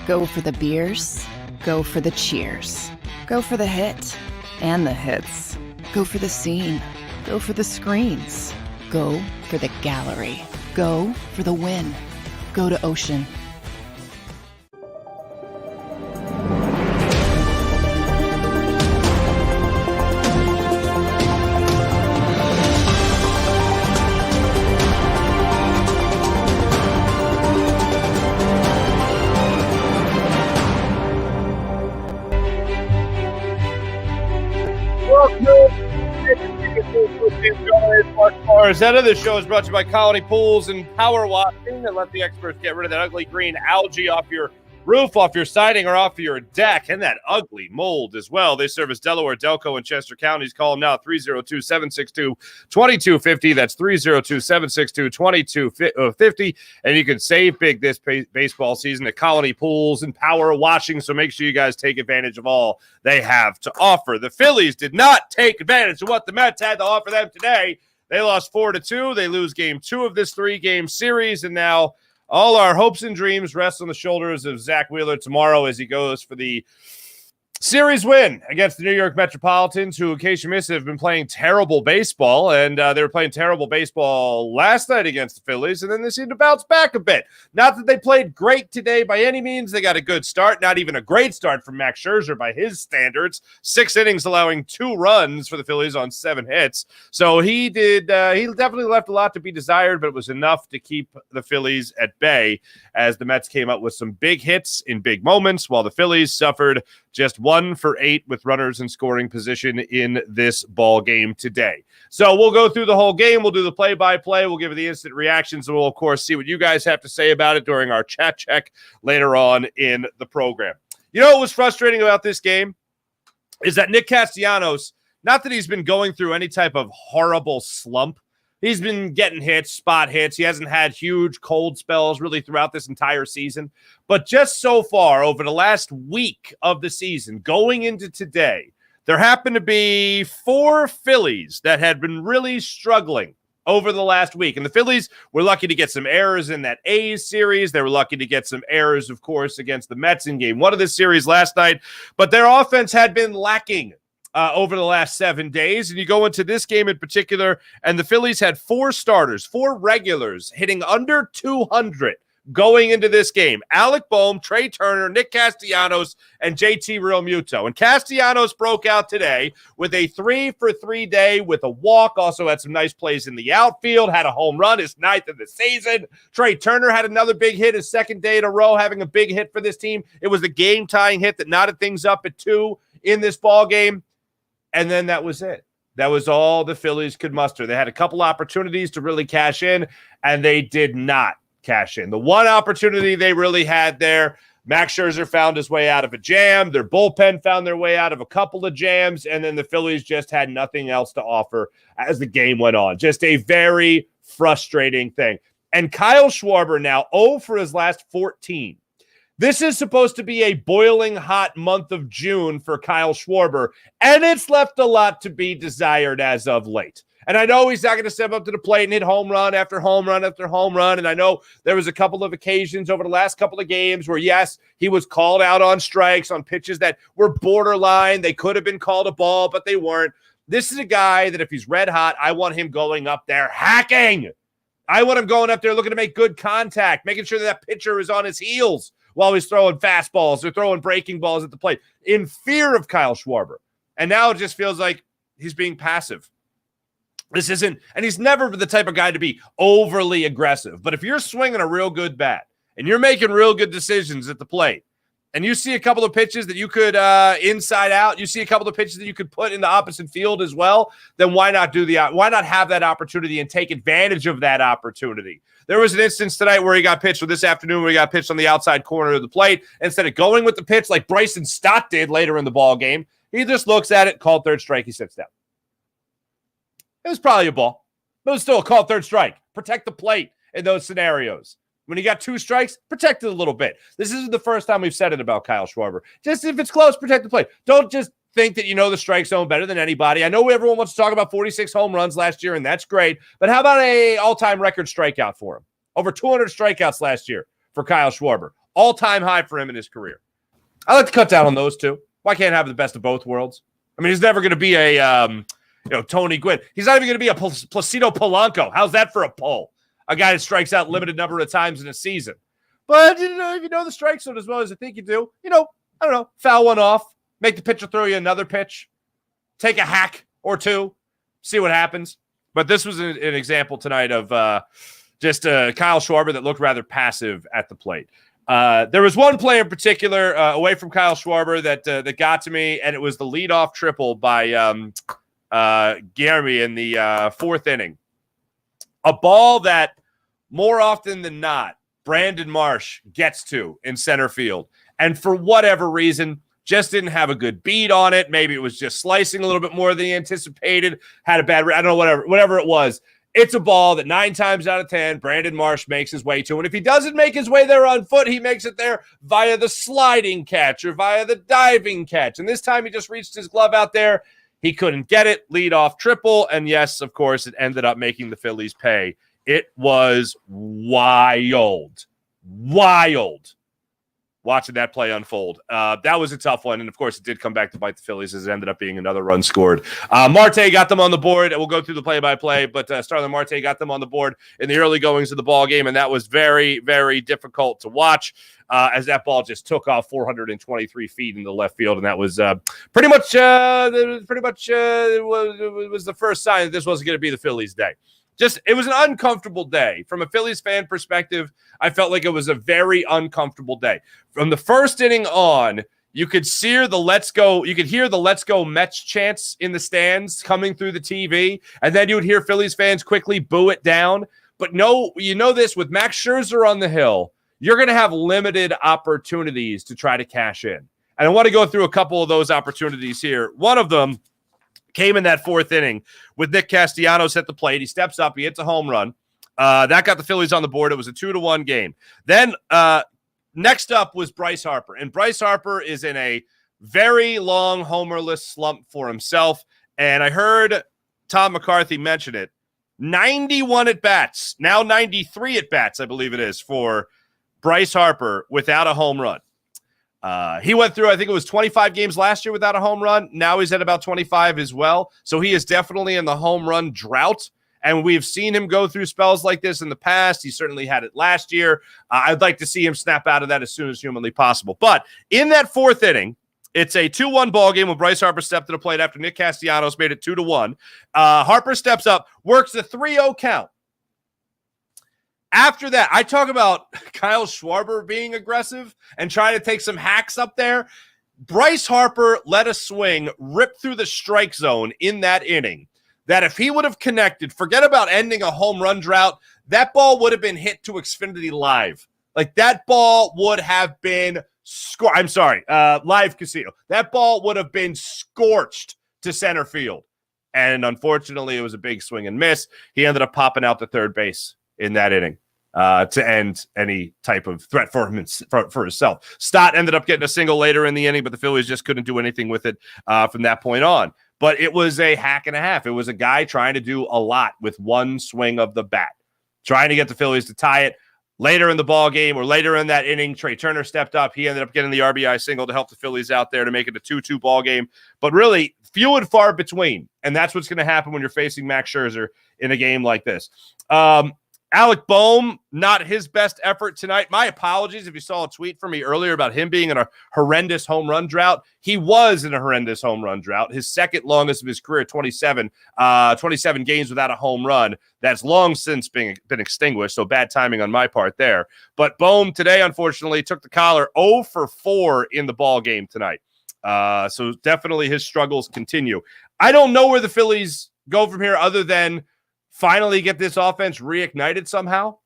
Go for the beers. Go for the cheers. Go for the hit and the hits. Go for the scene. Go for the screens. Go for the gallery. Go for the win. Go to Ocean. Marc Farzetta. This show is brought to you by Colony Pools and Power Washing, and let the experts get rid of that ugly green algae off your roof, off your siding, or off your deck, and that ugly mold as well. They service Delaware, Delco, and Chester counties. Call them now, 302-762-2250. That's 302-762-2250. And you can save big this baseball season at Colony Pools and Power Washing, so make sure you guys take advantage of all they have to offer. The Phillies did not take advantage of what the Mets had to offer them today. They lost 4-2. They lose game 2 of this 3-game series, and now all our hopes and dreams rest on the shoulders of Zach Wheeler tomorrow as he goes for the series win against the New York Metropolitans, who, in case you missed it, have been playing terrible baseball, and they were playing terrible baseball last night against the Phillies, and then they seemed to bounce back a bit. Not that they played great today by any means. They got a good start, not even a great start from Max Scherzer by his standards. 6 innings, allowing 2 runs for the Phillies on 7 hits. So he definitely left a lot to be desired, but it was enough to keep the Phillies at bay as the Mets came up with some big hits in big moments, while the Phillies suffered just 1 for 8 with runners in scoring position in this ball game today. So we'll go through the whole game. We'll do the play-by-play. We'll give you the instant reactions, and we'll, of course, see what you guys have to say about it during our chat check later on in the program. You know what was frustrating about this game is that Nick Castellanos, not that he's been going through any type of horrible slump, he's been getting hits, spot hits. He hasn't had huge cold spells really throughout this entire season. But just so far, over the last week of the season, going into today, there happened to be 4 Phillies that had been really struggling over the last week. And the Phillies were lucky to get some errors in that A's series. They were lucky to get some errors, of course, against the Mets in game 1 of this series last night. But their offense had been lacking over the last 7 days. And you go into this game in particular, and the Phillies had 4 starters, 4 regulars hitting under 200 going into this game. Alec Boehm, Trey Turner, Nick Castellanos, and JT Realmuto. And Castellanos broke out today with a 3-for-3 day with a walk. Also had some nice plays in the outfield, had a home run, his 9th of the season. Trey Turner had another big hit, his 2nd day in a row, having a big hit for this team. It was the game-tying hit that knotted things up at 2 in this ball game. And then that was it. That was all the Phillies could muster. They had a couple opportunities to really cash in, and they did not cash in. The one opportunity they really had there, Max Scherzer found his way out of a jam. Their bullpen found their way out of a couple of jams, and then the Phillies just had nothing else to offer as the game went on. Just a very frustrating thing. And Kyle Schwarber now 0 for his last 14. This is supposed to be a boiling hot month of June for Kyle Schwarber, and it's left a lot to be desired as of late. And I know he's not going to step up to the plate and hit home run after home run after home run. And I know there was a couple of occasions over the last couple of games where, yes, he was called out on strikes on pitches that were borderline. They could have been called a ball, but they weren't. This is a guy that if he's red hot, I want him going up there hacking. I want him going up there looking to make good contact, making sure that pitcher is on his heels while he's throwing fastballs or throwing breaking balls at the plate in fear of Kyle Schwarber. And now it just feels like he's being passive. This isn't, and he's never the type of guy to be overly aggressive. But if you're swinging a real good bat and you're making real good decisions at the plate, and you see a couple of pitches that you could inside out, you see a couple of pitches that you could put in the opposite field as well, then why not have that opportunity and take advantage of that opportunity? There was an instance tonight where he got pitched, or this afternoon where he got pitched on the outside corner of the plate. Instead of going with the pitch like Bryson Stott did later in the ball game, he just looks at it, called third strike, he sits down. It was probably a ball, but it was still a called third strike. Protect the plate in those scenarios. When you got 2 strikes, protect it a little bit. This isn't the first time we've said it about Kyle Schwarber. Just if it's close, protect the plate. Don't just think that you know the strike zone better than anybody. I know everyone wants to talk about 46 home runs last year, and that's great. But how about a all-time record strikeout for him? Over 200 strikeouts last year for Kyle Schwarber. All-time high for him in his career. I like to cut down on those two. Why can't I have the best of both worlds? I mean, he's never going to be a Tony Gwynn. He's not even going to be a Placido Polanco. How's that for a pull? A guy that strikes out limited number of times in a season. But if you know the strike zone as well as I think you do, I don't know, foul one off, make the pitcher throw you another pitch, take a hack or two, see what happens. But this was an example tonight of just Kyle Schwarber that looked rather passive at the plate. There was one play in particular away from Kyle Schwarber that got to me, and it was the leadoff triple by Guillermo in the fourth inning. A ball that more often than not, Brandon Marsh gets to in center field. And for whatever reason, just didn't have a good beat on it. Maybe it was just slicing a little bit more than he anticipated, had a bad, I don't know, whatever it was. It's a ball that 9 times out of 10, Brandon Marsh makes his way to. And if he doesn't make his way there on foot, he makes it there via the sliding catch or via the diving catch. And this time he just reached his glove out there. He couldn't get it. Lead off triple. And yes, of course, it ended up making the Phillies pay. It was wild watching that play unfold. That was a tough one. And, of course, it did come back to bite the Phillies as it ended up being another run scored. Marte got them on the board. We'll go through the play-by-play, but Starlin Marte got them on the board in the early goings of the ball game, and that was very, very difficult to watch as that ball just took off 423 feet into left field, and that was pretty much it was the first sign that this wasn't going to be the Phillies' day. It was an uncomfortable day. From a Phillies fan perspective, I felt like it was a very uncomfortable day. From the first inning on, you could hear the let's go Mets chants in the stands coming through the TV, and then you would hear Phillies fans quickly boo it down. But no, this, with Max Scherzer on the hill, you're going to have limited opportunities to try to cash in. And I want to go through a couple of those opportunities here. One of them came in that fourth inning with Nick Castellanos at the plate. He steps up. He hits a home run. That got the Phillies on the board. It was a 2-1 game. Then next up was Bryce Harper. And Bryce Harper is in a very long homerless slump for himself. And I heard Tom McCarthy mention it. 91 at-bats, now 93 at-bats, I believe it is, for Bryce Harper without a home run. He went through, I think it was 25 games last year without a home run. Now he's at about 25 as well. So he is definitely in the home run drought. And we've seen him go through spells like this in the past. He certainly had it last year. I'd like to see him snap out of that as soon as humanly possible. But in that fourth inning, it's a 2-1 ball game when Bryce Harper stepped to the plate after Nick Castellanos made it 2-1. Harper steps up, works the 3-0 count. After that, I talk about Kyle Schwarber being aggressive and trying to take some hacks up there. Bryce Harper let a swing rip through the strike zone in that inning that if he would have connected, forget about ending a home run drought, that ball would have been hit to Xfinity Live. Like, that ball would have been Live Casino. That ball would have been scorched to center field. And unfortunately, it was a big swing and miss. He ended up popping out to third base in that inning to end any type of threat for himself. Stott ended up getting a single later in the inning, but the Phillies just couldn't do anything with it from that point on. But it was a hack and a half. It was a guy trying to do a lot with one swing of the bat, trying to get the Phillies to tie it. Later in the ball game or later in that inning, Trey Turner stepped up. He ended up getting the RBI single to help the Phillies out there to make it a 2-2 ball game. But really, few and far between. And that's what's going to happen when you're facing Max Scherzer in a game like this. Alec Boehm, not his best effort tonight. My apologies if you saw a tweet from me earlier about him being in a horrendous home run drought. He was in a horrendous home run drought. His second longest of his career, 27 games without a home run. That's long since been extinguished, so bad timing on my part there. But Boehm today, unfortunately, took the collar 0 for 4 in the ball game tonight. So definitely his struggles continue. I don't know where the Phillies go from here other than finally get this offense reignited somehow.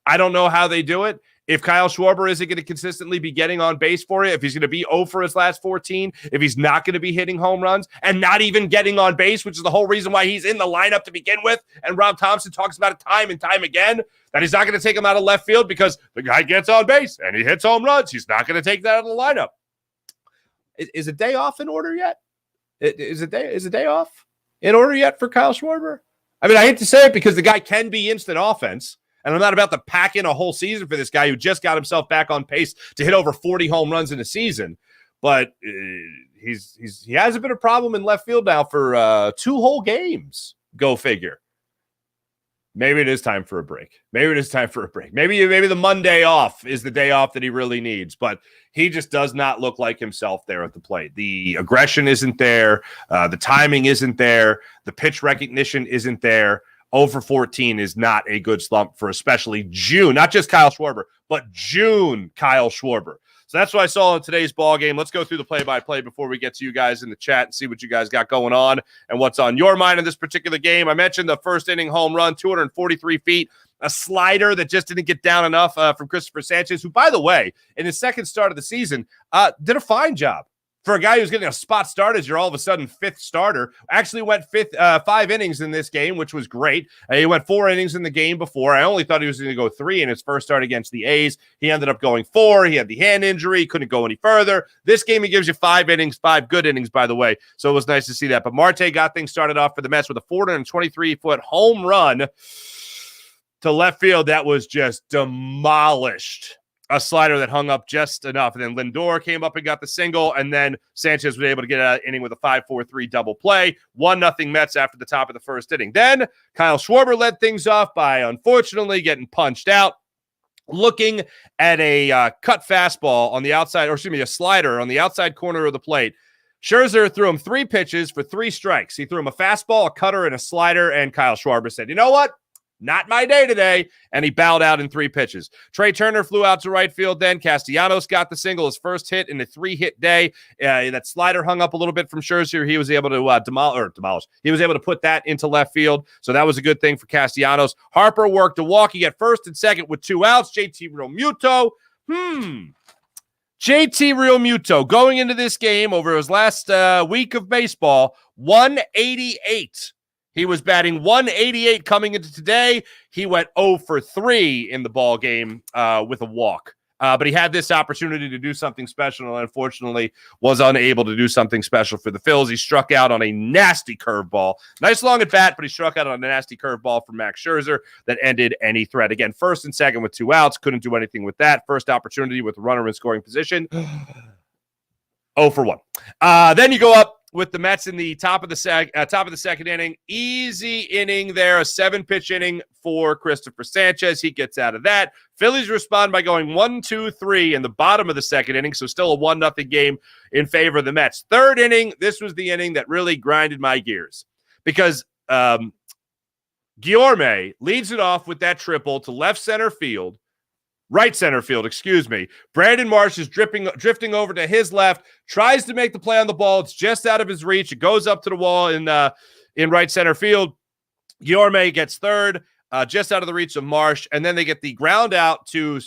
I don't know how they do it. If Kyle Schwarber isn't going to consistently be getting on base for it, if he's going to be 0 for his last 14, if he's not going to be hitting home runs and not even getting on base, which is the whole reason why he's in the lineup to begin with, and Rob Thompson talks about it time and time again, that he's not going to take him out of left field because the guy gets on base and he hits home runs. He's not going to take that out of the lineup. Is a day off in order yet? Is a day off in order yet for Kyle Schwarber? I mean, I hate to say it because the guy can be instant offense. And I'm not about to pack in a whole season for this guy who just got himself back on pace to hit over 40 home runs in a season. But he hasn't been a problem in left field now for 2 whole games. Go figure. Maybe it is time for a break. Maybe the Monday off is the day off that he really needs. But he just does not look like himself there at the plate. The aggression isn't there. The timing isn't there. The pitch recognition isn't there. 0 for 14 is not a good slump for especially June. Not just Kyle Schwarber, but June Kyle Schwarber. So that's what I saw in today's ball game. Let's go through the play-by-play before we get to you guys in the chat and see what you guys got going on and what's on your mind in this particular game. I mentioned the first inning home run, 243 feet, a slider that just didn't get down enough from Christopher Sanchez, who, by the way, in his second start of the season, did a fine job. For a guy who's getting a spot start as you're all of a sudden 5th starter, actually went 5 innings in this game, which was great. He went 4 innings in the game before. I only thought he was going to go 3 in his first start against the A's. He ended up going 4. He had the hand injury. He couldn't go any further. This game, he gives you 5 innings, 5 good innings, by the way. So it was nice to see that. But Marte got things started off for the Mets with a 423-foot home run to left field that was just demolished. A slider that hung up just enough. And then Lindor came up and got the single, and then Sanchez was able to get an inning with a 5-4-3 double play. 1-0 Mets after the top of the first inning. Then Kyle Schwarber led things off by, unfortunately, getting punched out. Looking at a cut fastball on the outside, or excuse me, a slider on the outside corner of the plate. Scherzer threw him 3 pitches for 3 strikes. He threw him a fastball, a cutter, and a slider, and Kyle Schwarber said, you know what? Not my day today, and he bowed out in 3 pitches. Trey Turner flew out to right field then. Castellanos got the single, his first hit in a 3-hit day. That slider hung up a little bit from Scherzer. He was able to demolish. He was able to put that into left field, so that was a good thing for Castellanos. Harper worked a walk. He got first and second with 2 outs. JT Realmuto. JT Realmuto going into this game over his last week of baseball, 188. He was batting 188 coming into today. He went 0 for 3 in the ball game with a walk. But he had this opportunity to do something special and unfortunately was unable to do something special for the Phillies. He struck out on a nasty curveball. Nice long at bat, but he struck out on a nasty curveball from Max Scherzer that ended any threat. Again, first and second with 2 outs. Couldn't do anything with that. First opportunity with a runner in scoring position. 0 for 1. Then you go up with the Mets in the top of the second inning. Easy inning there, a 7-pitch inning for Christopher Sanchez. He gets out of that. Phillies respond by going 1-2-3 in the bottom of the second inning, so still a 1-0 game in favor of the Mets. Third inning, this was the inning that really grinded my gears because Guillorme leads it off with that triple to right center field, excuse me. Brandon Marsh is drifting over to his left, tries to make the play on the ball. It's just out of his reach. It goes up to the wall in right center field. Guillorme gets third, just out of the reach of Marsh, and then they get the ground out to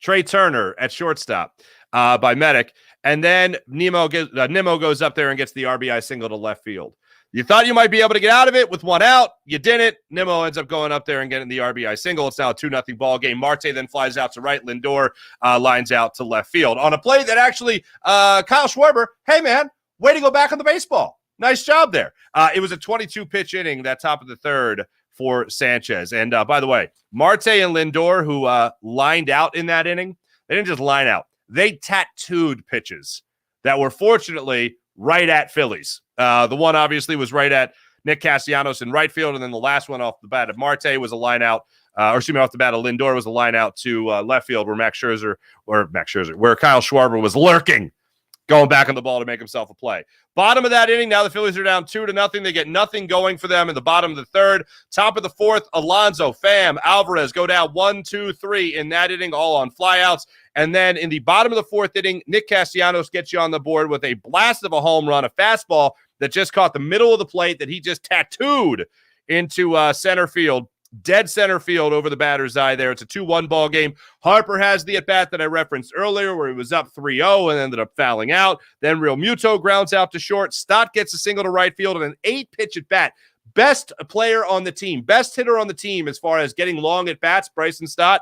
Trey Turner at shortstop by Medic, and then Nimmo goes up there and gets the RBI single to left field. You thought you might be able to get out of it with 1 out. You didn't. Nimmo ends up going up there and getting the RBI single. It's now a 2-0 ball game. Marte then flies out to right. Lindor lines out to left field. On a play that actually, Kyle Schwarber, hey, man, way to go back on the baseball. Nice job there. It was a 22-pitch inning, that top of the third for Sanchez. And by the way, Marte and Lindor, who lined out in that inning, they didn't just line out. They tattooed pitches that were fortunately right at Phillies. The one obviously was right at Nick Castellanos in right field, and then the last one off the bat of Marte was a line out, off the bat of Lindor was a line out to left field where where Kyle Schwarber was lurking, going back on the ball to make himself a play. Bottom of that inning, now the Phillies are down 2-0. They get nothing going for them in the bottom of the third. Top of the fourth, Alonso, Pham, Alvarez go down 1, 2, 3 in that inning, all on flyouts. And then in the bottom of the fourth inning, Nick Castellanos gets you on the board with a blast of a home run, a fastball that just caught the middle of the plate that he just tattooed into center field. Dead center field over the batter's eye there. It's a 2-1 ball game. Harper has the at-bat that I referenced earlier where he was up 3-0 and ended up fouling out. Then Realmuto grounds out to short. Stott gets a single to right field and an 8-pitch at-bat. Best player on the team, best hitter on the team as far as getting long at-bats, Bryson Stott.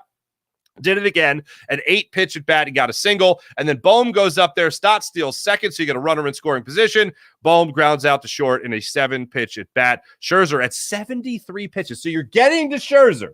Did it again, an 8-pitch at bat. He got a single, and then Bohm goes up there. Stott steals second, so you get a runner in scoring position. Bohm grounds out to short in a 7-pitch at bat. Scherzer at 73 pitches. So you're getting to Scherzer.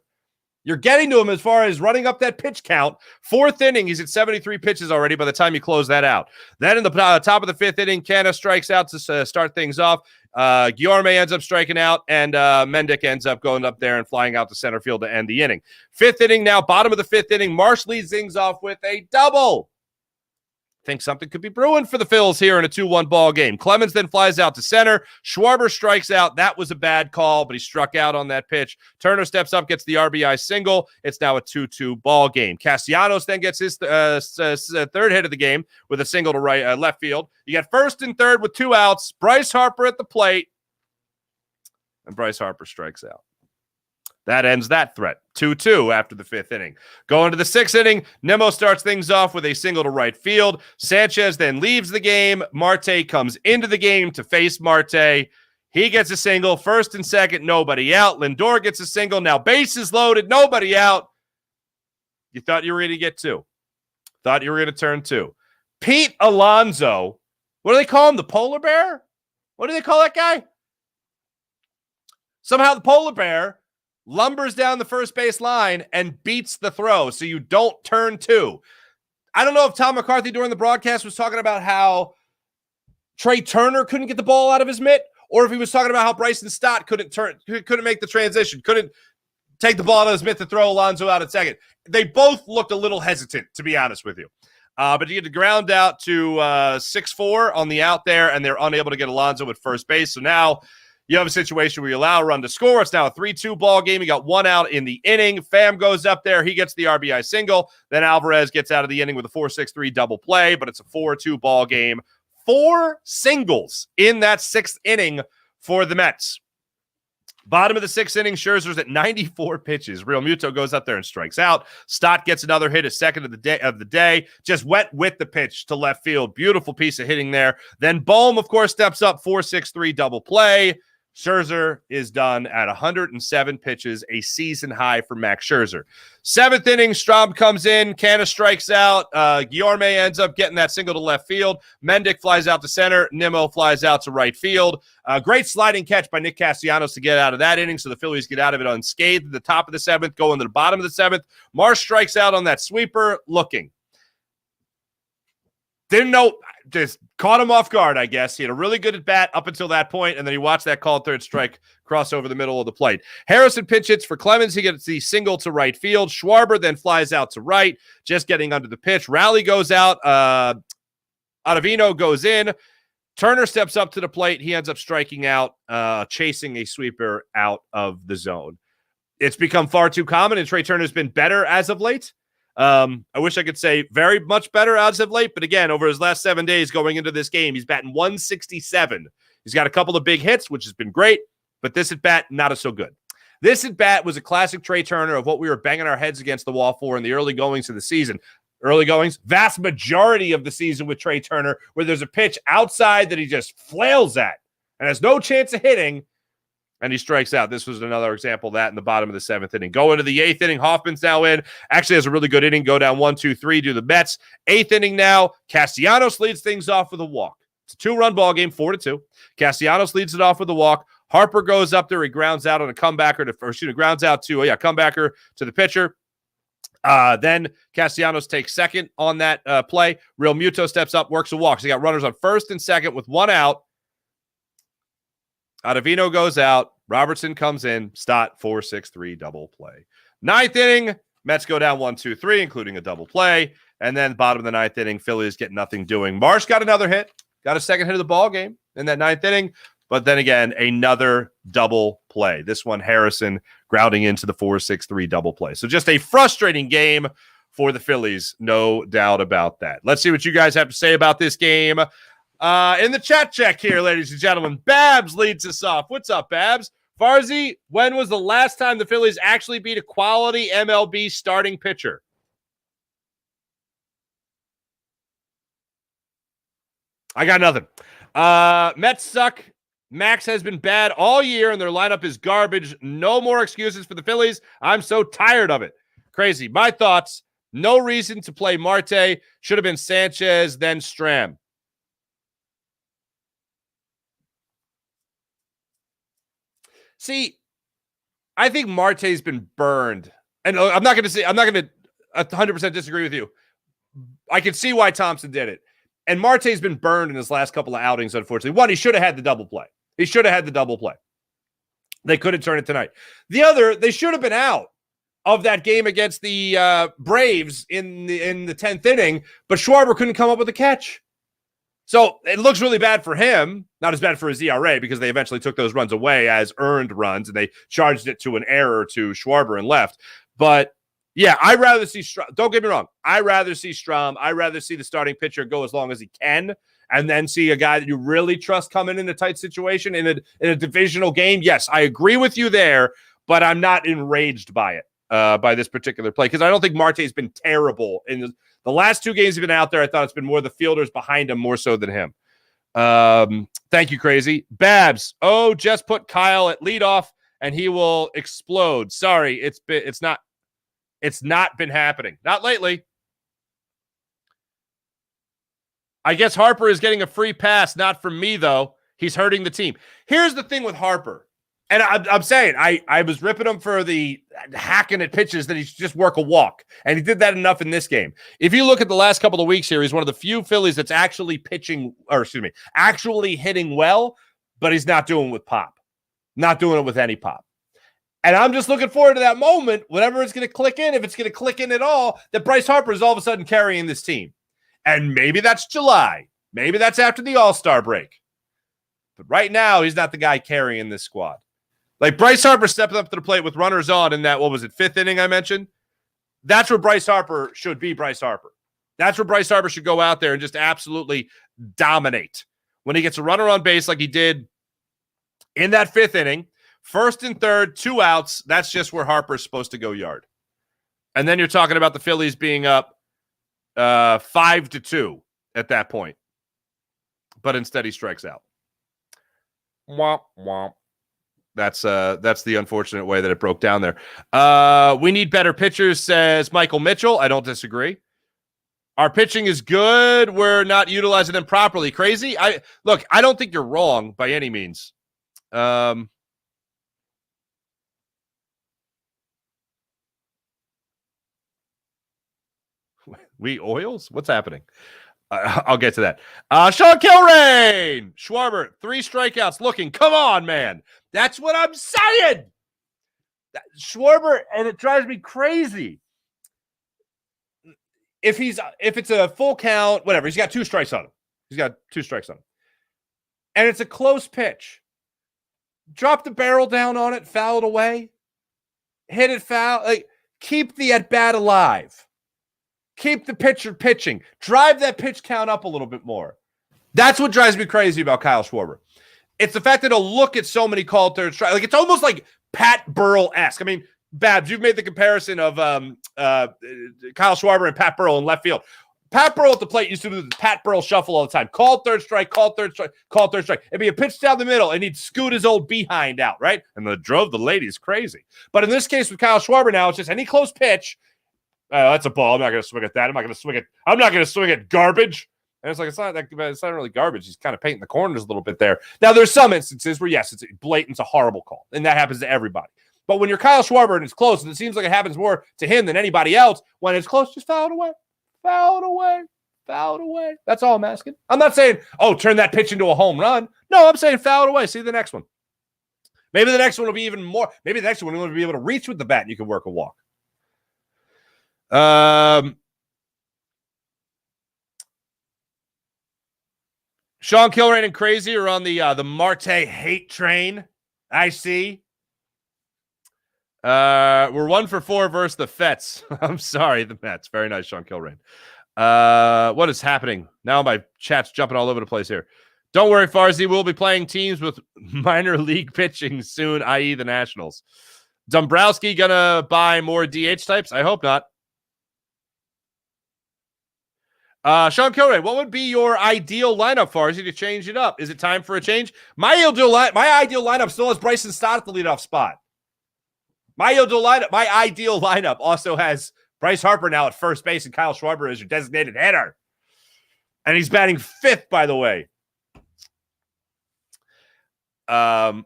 You're getting to him as far as running up that pitch count. 4th inning, he's at 73 pitches already by the time you close that out. Then in the top of the 5th inning, Canna strikes out to start things off. Guillorme ends up striking out, and Mendick ends up going up there and flying out to center field to end the inning. 5th inning now, bottom of the 5th inning. Marsh leads things off with a double. Think something could be brewing for the Phils here in a 2-1 ball game. Clemens then flies out to center. Schwarber strikes out. That was a bad call, but he struck out on that pitch. Turner steps up, gets the RBI single. It's now a 2-2 ball game. Castellanos then gets his 3rd hit of the game with a single to left field. You got 1st and 3rd with 2 outs. Bryce Harper at the plate, and Bryce Harper strikes out. That ends that threat. 2-2 after the 5th inning. Going to the 6th inning, Nimmo starts things off with a single to right field. Sanchez then leaves the game. Marte comes into the game to face Marte. He gets a single. 1st and 2nd, nobody out. Lindor gets a single. Now bases loaded, nobody out. You thought you were going to get 2. Thought you were going to turn 2. Pete Alonso. What do they call him? The polar bear? What do they call that guy? Somehow the polar bear lumbers down the first base line and beats the throw, so you don't turn 2. I don't know if Tom McCarthy during the broadcast was talking about how Trey Turner couldn't get the ball out of his mitt, or if he was talking about how Bryson Stott couldn't make the transition, couldn't take the ball out of his mitt to throw Alonso out at second. They both looked a little hesitant, to be honest with you. But you get the ground out to 6-4 on the out there, and they're unable to get Alonso at first base. So now you have a situation where you allow a run to score. It's now a 3-2 ball game. You got 1 out in the inning. Pham goes up there. He gets the RBI single. Then Alvarez gets out of the inning with a 4-6-3 double play, but it's a 4-2 ball game. 4 singles in that 6th inning for the Mets. Bottom of the 6th inning, Scherzer's at 94 pitches. Real Muto goes up there and strikes out. Stott gets another hit, a second of the day. Just went with the pitch to left field. Beautiful piece of hitting there. Then Bohm, of course, steps up, 4-6-3 double play. Scherzer is done at 107 pitches, a season high for Max Scherzer. 7th inning, Straub comes in, Canna strikes out. Guillorme ends up getting that single to left field. Mendick flies out to center. Nimmo flies out to right field. Great sliding catch by Nick Castellanos to get out of that inning, so the Phillies get out of it unscathed. At the top of the 7th, going to the bottom of the 7th. Marsh strikes out on that sweeper, looking. Didn't know, just caught him off guard, I guess. He had a really good at bat up until that point, and then he watched that called 3rd strike cross over the middle of the plate. Harrison pitch hits for Clemens. He gets the single to right field. Schwarber then flies out to right, just getting under the pitch. Rally goes out. Ottavino goes in. Turner steps up to the plate. He ends up striking out, chasing a sweeper out of the zone. It's become far too common, and Trey Turner's been better as of late. I wish I could say very much better as of late, but again, over his last 7 days going into this game, he's batting 167. He's got a couple of big hits, which has been great, but this at bat, not so good. This at bat was a classic Trey Turner of what we were banging our heads against the wall for in the early goings of the season. Early goings, vast majority of the season with Trey Turner, where there's a pitch outside that he just flails at and has no chance of hitting, and he strikes out. This was another example of that in the bottom of the 7th inning. Go into the 8th inning. Hoffman's now in. Actually has a really good inning. Go down 1-2-3 to the Mets. 8th inning now. Castellanos leads things off with a walk. It's a 2-run ball game, 4-2. Castellanos leads it off with a walk. Harper goes up there. He grounds out on a comebacker comebacker to the pitcher. Then Castellanos takes second on that play. Real Muto steps up, works a walk. So you got runners on 1st and 2nd with 1 out. Ottavino goes out. Robertson comes in. Stott, 4-6-3 double play. 9th inning, Mets go down 1-2-3, including a double play. And then bottom of the 9th inning, Phillies get nothing doing. Marsh got another hit. Got a second hit of the ball game in that 9th inning. But then again, another double play. This one, Harrison grounding into the 4-6-3 double play. So just a frustrating game for the Phillies, no doubt about that. Let's see what you guys have to say about this game. In the chat check here, ladies and gentlemen, Babs leads us off. What's up, Babs? Farzy, when was the last time the Phillies actually beat a quality MLB starting pitcher? I got nothing. Mets suck. Max has been bad all year, and their lineup is garbage. No more excuses for the Phillies. I'm so tired of it. Crazy. My thoughts, No reason to play Marte. Should have been Sanchez, then Stram. See, I think Marte's been burned. And I'm not going to 100% disagree with you. I can see why Thompson did it. And Marte's been burned in his last couple of outings, unfortunately. One, he should have had the double play. They couldn't turn it tonight. The other, they should have been out of that game against the Braves in the 10th inning, but Schwarber couldn't come up with a catch. So it looks really bad for him. Not as bad for his ERA because they eventually took those runs away as earned runs, and they charged it to an error to Schwarber and left. But yeah, I'd rather see Strom. Don't get me wrong. I'd rather see Strom. I'd rather see the starting pitcher go as long as he can, and then see a guy that you really trust coming in a tight situation in a divisional game. Yes, I agree with you there, but I'm not enraged by it, by this particular play, because I don't think Marte's been terrible. In the last 2 games he's been out there, I thought it's been more the fielders behind him more so than him. Thank you, Crazy. Babs, just put Kyle at leadoff, and he will explode. Sorry, it's not been happening. Not lately. I guess Harper is getting a free pass, not from me, though. He's hurting the team. Here's the thing with Harper. And I'm saying, I was ripping him for the hacking at pitches that he should just work a walk. And he did that enough in this game. If you look at the last couple of weeks here, he's one of the few Phillies that's actually actually hitting well, but he's not doing it with pop. Not doing it with any pop. And I'm just looking forward to that moment, whenever it's going to click in, if it's going to click in at all, that Bryce Harper is all of a sudden carrying this team. And maybe that's July. Maybe that's after the All-Star break. But right now, he's not the guy carrying this squad. Like Bryce Harper stepping up to the plate with runners on in that, 5th inning I mentioned? That's where Bryce Harper should be Bryce Harper. That's where Bryce Harper should go out there and just absolutely dominate. When he gets a runner on base like he did in that 5th inning, 1st and 3rd, 2 outs, that's just where Harper's supposed to go yard. And then you're talking about the Phillies being up 5-2 at that point. But instead he strikes out. Womp, womp. That's the unfortunate way that it broke down there. We need better pitchers, says Michael Mitchell. I don't disagree. Our pitching is good. We're not utilizing them properly. Crazy. I don't think you're wrong by any means. We oils? What's happening? I'll get to that. Sean Kilrain. Schwarber, 3 strikeouts. Looking. Come on, man. That's what I'm saying. Schwarber, and it drives me crazy. If it's a full count, whatever, he's got 2 strikes on him. And it's a close pitch. Drop the barrel down on it, foul it away. Hit it foul. Like, keep the at-bat alive. Keep the pitcher pitching. Drive that pitch count up a little bit more. That's what drives me crazy about Kyle Schwarber. It's the fact that he'll look at so many called third strike. Like, it's almost like Pat Burrell-esque. I mean, Babs, you've made the comparison of Kyle Schwarber and Pat Burrell in left field. Pat Burrell at the plate used to do the Pat Burrell shuffle all the time. Called third strike, called third strike, called third strike. It'd be a pitch down the middle, and he'd scoot his old behind out, right? And that drove the ladies crazy. But in this case with Kyle Schwarber now, it's just any close pitch. That's a ball. I'm not going to swing at that. I'm not going to swing at garbage. And it's like, it's not really garbage. He's kind of painting the corners a little bit there. Now, there's some instances where, yes, it's blatant, it's a horrible call. And that happens to everybody. But when you're Kyle Schwarber and it's close, and it seems like it happens more to him than anybody else, when it's close, just foul it away. Foul it away. Foul it away. That's all I'm asking. I'm not saying, turn that pitch into a home run. No, I'm saying foul it away. See the next one. Maybe the next one will be even more. Maybe the next one will be able to reach with the bat and you can work a walk. Sean Kilrain and Crazy are on the Marte hate train. I see. We're 1 for 4 versus the Fets. I'm sorry, the Mets. Very nice, Sean Kilrain. What is happening? Now my chat's jumping all over the place here. Don't worry, Farzy. We'll be playing teams with minor league pitching soon, i.e. the Nationals. Dombrowski gonna buy more DH types? I hope not. Sean Kilrain, what would be your ideal lineup, Farzy, to change it up? Is it time for a change? My ideal lineup still has Bryson Stott at the leadoff spot. My ideal lineup also has Bryce Harper now at first base, and Kyle Schwarber is your designated hitter. And he's batting 5th, by the way. If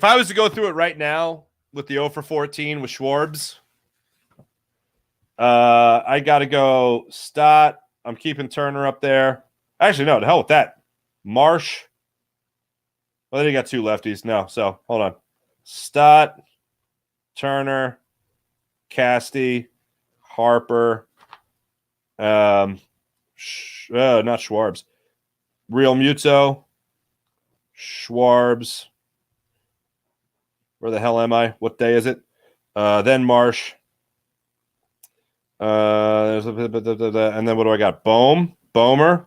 I was to go through it right now with the 0 for 14 with Schwarbs, I got to go Stott. I'm keeping Turner up there. Actually, no, the hell with that. Marsh. Well, then you got 2 lefties. No, so hold on. Stott, Turner, Casty, Harper, not Schwarbs. Real Muto, Schwarbs. Where the hell am I? What day is it? Then Marsh. And then what do I got? Bomer.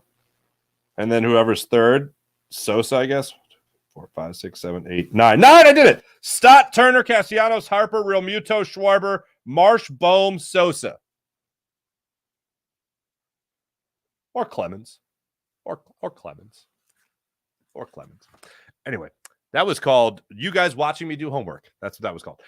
And then whoever's third. Sosa, I guess. 4, 5, 6, 7, 8, 9. 9, I did it. Stott, Turner, Castellanos, Harper, Real Muto, Schwarber, Marsh, Bohm, Sosa. Or Clemens. Or Clemens. Or Clemens. Anyway, that was called You Guys Watching Me Do Homework. That's what that was called.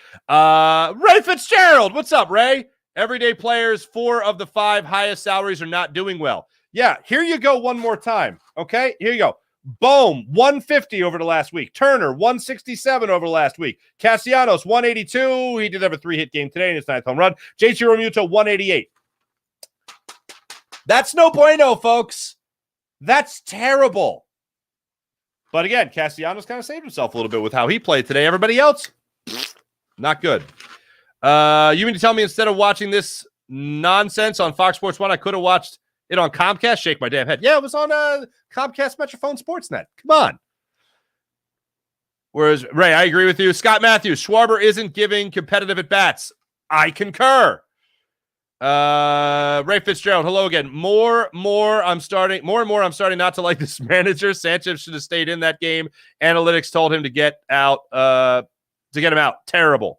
Ray Fitzgerald. What's up, Ray? Everyday players, 4 of the 5 highest salaries are not doing well. Yeah, here you go one more time. Okay, here you go. Bohm, 150 over the last week. Turner, 167 over the last week. Castellanos, 182. He did have a 3-hit game today in his 9th home run. JT Realmuto, 188. That's no bueno, folks. That's terrible. But again, Castellanos kind of saved himself a little bit with how he played today. Everybody else, not good. You mean to tell me instead of watching this nonsense on Fox Sports 1, I could have watched it on Comcast? Shake my damn head. Yeah, it was on Comcast Metrophone Sportsnet. Come on. Whereas, Ray, I agree with you. Scott Matthews, Schwarber isn't giving competitive at-bats. I concur. Ray Fitzgerald, hello again. More and more, I'm starting not to like this manager. Sanchez should have stayed in that game. Analytics told him to get out, to get him out. Terrible.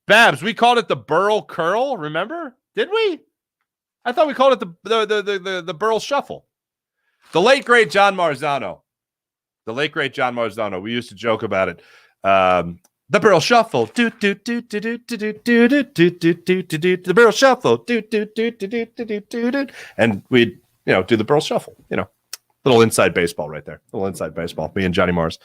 Babs, we called it the Burl Curl, remember? Did we? I thought we called it the Burl Shuffle. The late, great John Marzano. We used to joke about it. The Burl Shuffle. The Burl Shuffle. And we'd, do the Burl Shuffle. Little inside baseball right there. Little inside baseball. Me and Johnny Mars.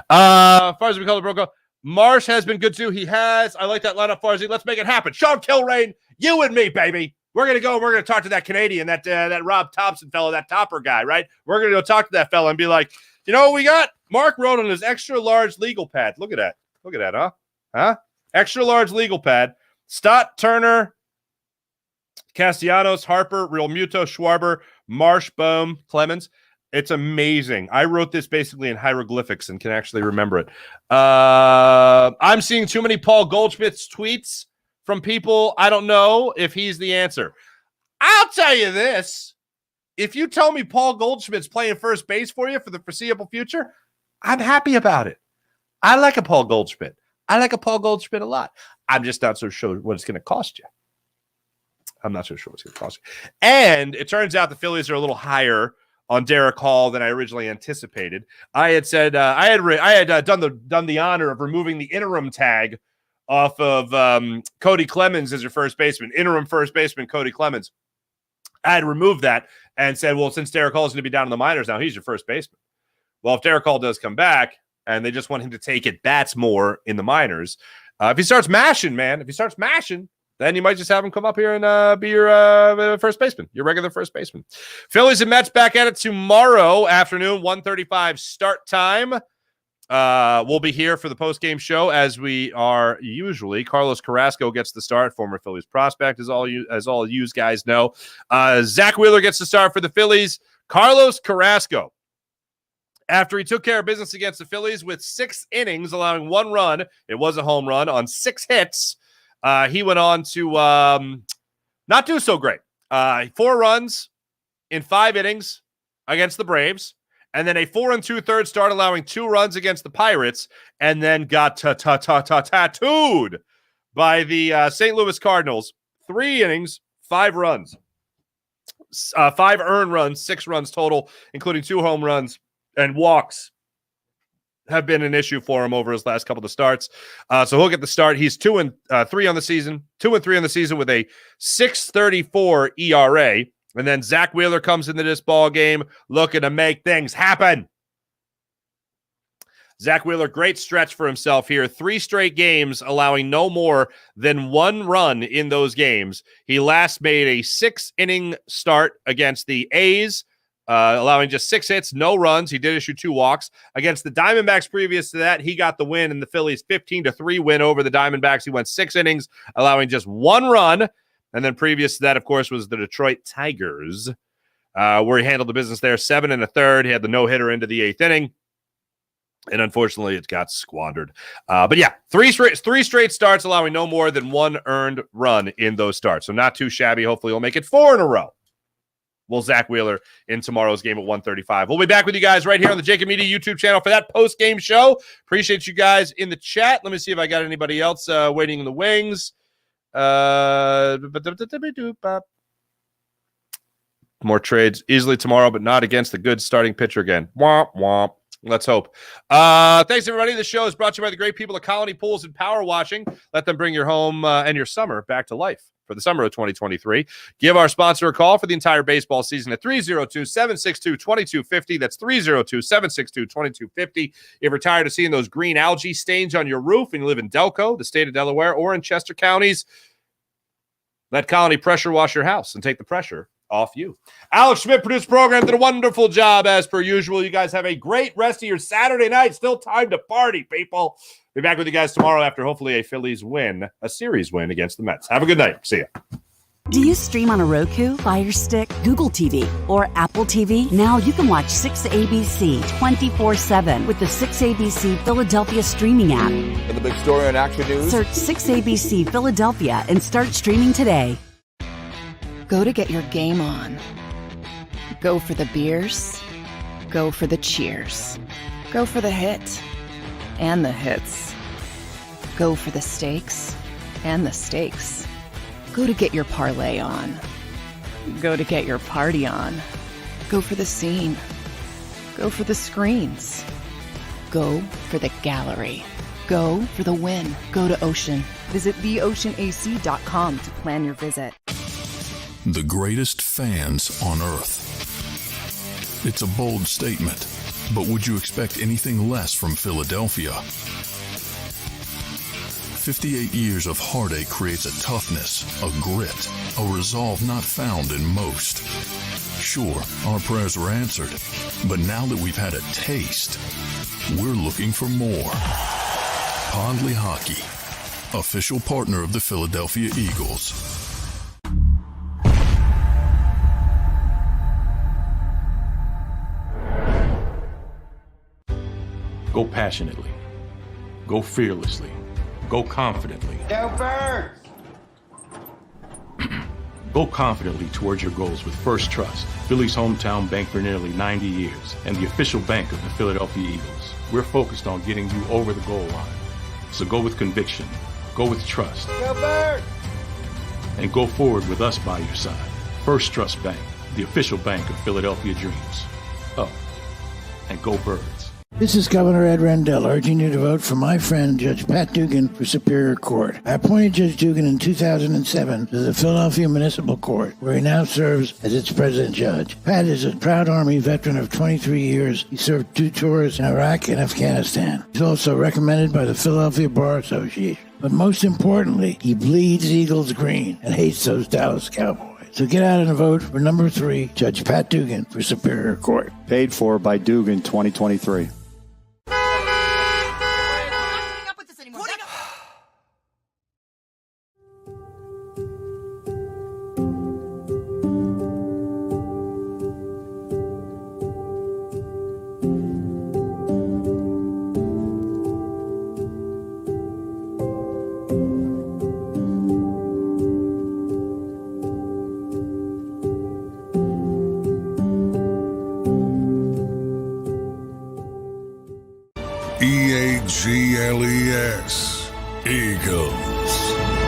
As far as we call it, Broco. Marsh has been good too. He has. I like that lineup, Farzy. Let's make it happen. Sean Kilrain, you and me, baby. We're going to go and we're going to talk to that Canadian, that Rob Thompson fellow, that Topper guy, right? We're going to go talk to that fella and be like, you know what we got? Mark wrote on his extra large legal pad. Look at that. Look at that, huh? Huh? Extra large legal pad. Stott, Turner, Castellanos, Harper, Real Muto, Schwarber, Marsh, Bohm, Clemens. It's amazing. I wrote this basically in hieroglyphics and can actually remember it. I'm seeing too many Paul Goldschmidt's tweets from people. I don't know if he's the answer. I'll tell you this. If you tell me Paul Goldschmidt's playing first base for you for the foreseeable future, I'm happy about it. I like a Paul Goldschmidt. I like a Paul Goldschmidt a lot. I'm just not so sure what it's going to cost you. I'm not so sure what's going to cost you. And it turns out the Phillies are a little higher on Derek Hall than I originally anticipated. I had said I had done the honor of removing the interim tag off of Cody Clemens as your first baseman, interim first baseman Cody Clemens. I had removed that and said, well, since Derek Hall is going to be down in the minors now, he's your first baseman. Well, if Derek Hall does come back and they just want him to take at bats more in the minors, if he starts mashing, then you might just have him come up here and be your first baseman, your regular first baseman. Phillies and Mets back at it tomorrow afternoon, 1:35 start time. We'll be here for the postgame show as we are usually. Carlos Carrasco gets the start, former Phillies prospect, as all you guys know. Zach Wheeler gets the start for the Phillies. Carlos Carrasco, after he took care of business against the Phillies with 6 innings, allowing 1 run, it was a home run on 6 hits. He went on to not do so great. 4 runs in 5 innings against the Braves, and then a 4 2/3 start, allowing 2 runs against the Pirates, and then got tattooed by the St. Louis Cardinals. 3 innings, 5 runs, 5 earned runs, 6 runs total, including 2 home runs and walks. have been an issue for him over his last couple of starts. So he'll get the start. He's 2-3 on the season, 2-3 on the season with a 6.34 ERA. And then Zach Wheeler comes into this ball game looking to make things happen. Zach Wheeler, great stretch for himself here. 3 straight games, allowing no more than 1 run in those games. He last made a 6-inning start against the A's, allowing just 6 hits, no runs. He did issue 2 walks. Against the Diamondbacks previous to that, he got the win in the Phillies' 15-3 win over the Diamondbacks. He went 6 innings, allowing just 1 run. And then previous to that, of course, was the Detroit Tigers, where he handled the business there, 7 1/3. He had the no-hitter into the 8th inning. And unfortunately, it got squandered. But yeah, 3 straight starts, allowing no more than 1 earned run in those starts. So not too shabby. Hopefully, he'll make it 4 in a row. Will Zach Wheeler in tomorrow's game at 1:35. We'll be back with you guys right here on the JAKIB Media YouTube channel for that post-game show. Appreciate you guys in the chat. Let me see if I got anybody else waiting in the wings. More trades easily tomorrow, but not against the good starting pitcher again. Womp, womp. Let's hope. Thanks, everybody. The show is brought to you by the great people at Colony Pools and Power Washing. Let them bring your home and your summer back to life for the summer of 2023. Give our sponsor a call for the entire baseball season at 302-762-2250. That's 302-762-2250. If you're tired of seeing those green algae stains on your roof and you live in Delco, the state of Delaware, or in Chester counties, let Colony pressure wash your house and take the pressure off you. Alex Schmidt produced the program, did a wonderful job as per usual. You guys have a great rest of your Saturday night. Still time to party, people. Be back with you guys tomorrow after hopefully a Phillies win, a series win against the Mets. Have a good night. See ya. Do you stream on a Roku, Fire Stick, Google TV, or Apple TV? Now you can watch 6ABC 24/7 with the 6ABC Philadelphia streaming app. And the big story on Action News. Search 6ABC Philadelphia and start streaming today. Go to get your game on. Go for the beers. Go for the cheers. Go for the hit and the hits. Go for the stakes and the stakes. Go to get your parlay on. Go to get your party on. Go for the scene. Go for the screens. Go for the gallery. Go for the win. Go to Ocean. Visit theoceanac.com to plan your visit. The greatest fans on earth. It's a bold statement, but would you expect anything less from Philadelphia? 58 years of heartache creates a toughness, a grit, a resolve not found in most. Sure, our prayers were answered, but now that we've had a taste, we're looking for more. Pondley Hockey, official partner of the Philadelphia Eagles. Go passionately. Go fearlessly. Go confidently. Go Birds! Go confidently towards your goals with First Trust, Philly's hometown bank for nearly 90 years, and the official bank of the Philadelphia Eagles. We're focused on getting you over the goal line. So go with conviction. Go with trust. Go Birds! And go forward with us by your side. First Trust Bank, the official bank of Philadelphia dreams. Oh, and go Birds. This is Governor Ed Rendell urging you to vote for my friend Judge Pat Dugan for Superior Court. I appointed Judge Dugan in 2007 to the Philadelphia Municipal Court, where he now serves as its president judge. Pat is a proud Army veteran of 23 years. He served 2 tours in Iraq and Afghanistan. He's also recommended by the Philadelphia Bar Association. But most importantly, he bleeds Eagles green and hates those Dallas Cowboys. So get out and vote for number 3, Judge Pat Dugan for Superior Court. Paid for by Dugan 2023. EAGLES, Eagles.